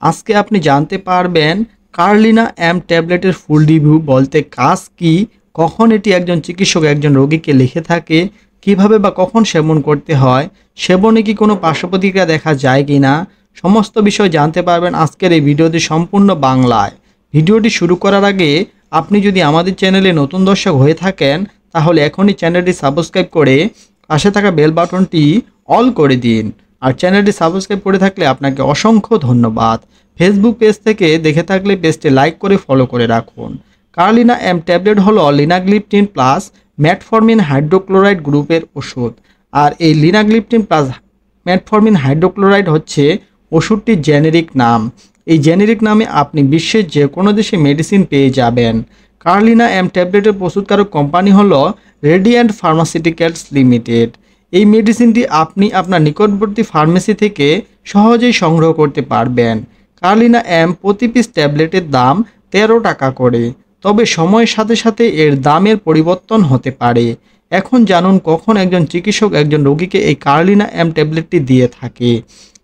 আজকে আপনি জানতে পারবেন কার্লিনা এম ট্যাবলেটের ফুল রিভিউ বলতে কাজ কি, কখন এটি একজন চিকিৎসক একজন রোগীকে লিখে থাকে, কিভাবে বা কখন সেবন করতে হয়, সেবনে কি কোনো পার্শ্বপ্রতিক্রিয়া দেখা যায় কি না, সমস্ত বিষয় জানতে পারবেন আজকের এই ভিডিওটি সম্পূর্ণ বাংলায়। ভিডিওটি শুরু করার আগে আপনি যদি আমাদের চ্যানেলে নতুন দর্শক হয়ে থাকেন তাহলে এখনই চ্যানেলটি সাবস্ক্রাইব করে পাশে থাকা বেল বাটনটি অল করে দিন। আর চ্যানেলটি সাবস্ক্রাইব করে থাকলে আপনাকে অসংখ্য ধন্যবাদ। ফেসবুক পেজ থেকে দেখে থাকলে পেজটি লাইক করে ফলো করে রাখুন। কার্লিনা এম ট্যাবলেট হলো লিনাগ্লিপটিন প্লাস মেটফর্মিন হাইড্রোক্লোরাইড গ্রুপের ওষুধ। আর এই লিনাগ্লিপটিন প্লাস মেটফর্মিন হাইড্রোক্লোরাইড হচ্ছে ওষুধটির জেনেরিক নাম। এই জেনেরিক নামে আপনি বিশ্বের যে কোনো দেশে মেডিসিন পেয়ে যাবেন। কার্লিনা এম ট্যাবলেটের প্রস্তুতকারক কোম্পানি হলো রেডিয়েন্ট ফার্মাসিউটিক্যালস লিমিটেড। এই মেডিসিনটি আপনি আপনার নিকটবর্তী ফার্মেসি থেকে সহজেই সংগ্রহ করতে পারবেন। কার্লিনা এম প্রতি পিস ট্যাবলেটের দাম 13 টাকা করে, তবে সময়ের সাথে সাথে এর দামের পরিবর্তন হতে পারে। এখন জানুন কখন একজন চিকিৎসক একজন রোগীকে এই কার্লিনা এম ট্যাবলেটটি দিয়ে থাকে।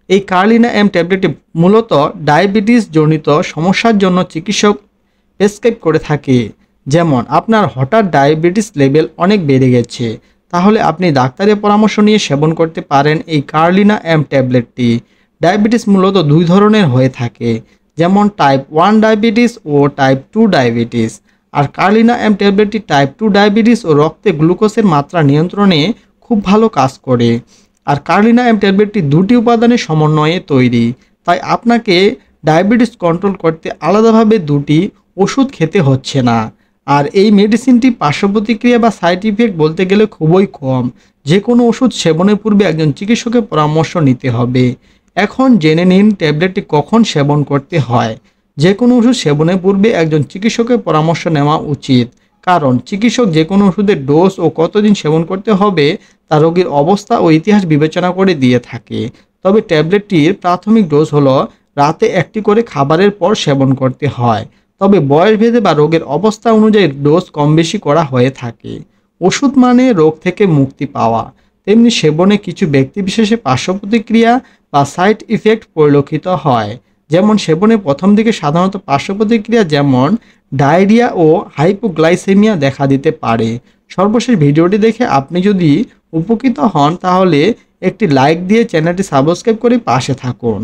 এই কার্লিনা এম ট্যাবলেটটি মূলত ডায়াবেটিস জনিত সমস্যার জন্য চিকিৎসক প্রেসক্রাইব করে থাকে। যেমন আপনার হঠাৎ ডায়াবেটিস লেভেল অনেক বেড়ে গেছে, তাহলে আপনি ডাক্তারের পরামর্শ নিয়ে সেবন করতে পারেন এই কার্লিনা এম ট্যাবলেটটি। ডায়াবেটিস মূলত দুই ধরনের হয়ে থাকে, যেমন টাইপ 1 ডায়াবেটিস ও টাইপ 2 ডায়াবেটিস। আর কার্লিনা এম ট্যাবলেটটি টাইপ 2 ডায়াবেটিস ও রক্তে গ্লুকোজের মাত্রা নিয়ন্ত্রণে খুব ভালো কাজ করে। আর কার্লিনা এম ট্যাবলেটটি দুটি উপাদানের সমন্বয়ে তৈরি, তাই আপনাকে ডায়াবেটিস কন্ট্রোল করতে আলাদাভাবে দুটি ওষুধ খেতে হচ্ছে না। আর এই মেডিসিনটি পার্শ্বপ্রতিক্রিয়া বা সাইড ইফেক্ট বলতে গেলে খুবই কম। যে কোনো ওষুধ সেবনের পূর্বে একজন চিকিৎসকের পরামর্শ নিতে হবে। এখন জেনে নিন ট্যাবলেটটি কখন সেবন করতে হয়। যে কোনো ওষুধ সেবনের পূর্বে একজন চিকিৎসকের পরামর্শ নেওয়া উচিত, কারণ চিকিৎসক যে কোনো ওষুধের ডোজ ও কতদিন সেবন করতে হবে তা রোগীর অবস্থা ও ইতিহাস বিবেচনা করে দিয়ে থাকে। তবে ট্যাবলেটটির প্রাথমিক ডোজ হলো রাতে একটি করে খাবারের পর সেবন করতে হয়, তবে বয়সভেদে বা রোগের অবস্থা অনুযায়ী ডোজ কম বেশি করা হয়ে থাকে। ওষুধ মানে রোগ থেকে মুক্তি পাওয়া, তেমনি সেবনে কিছু ব্যক্তিবিশেষে পার্শ্বপ্রতিক্রিয়া বা সাইড ইফেক্ট পরিলক্ষিত হয়। যেমন সেবনের প্রথম দিকে সাধারণত পার্শ্বপ্রতিক্রিয়া যেমন ডায়রিয়া ও হাইপোগ্লাইসেমিয়া দেখা দিতে পারে। সর্বশেষ ভিডিওটি দেখে আপনি যদি উপকৃত হন তাহলে একটি লাইক দিয়ে চ্যানেলটি সাবস্ক্রাইব করে পাশে থাকুন।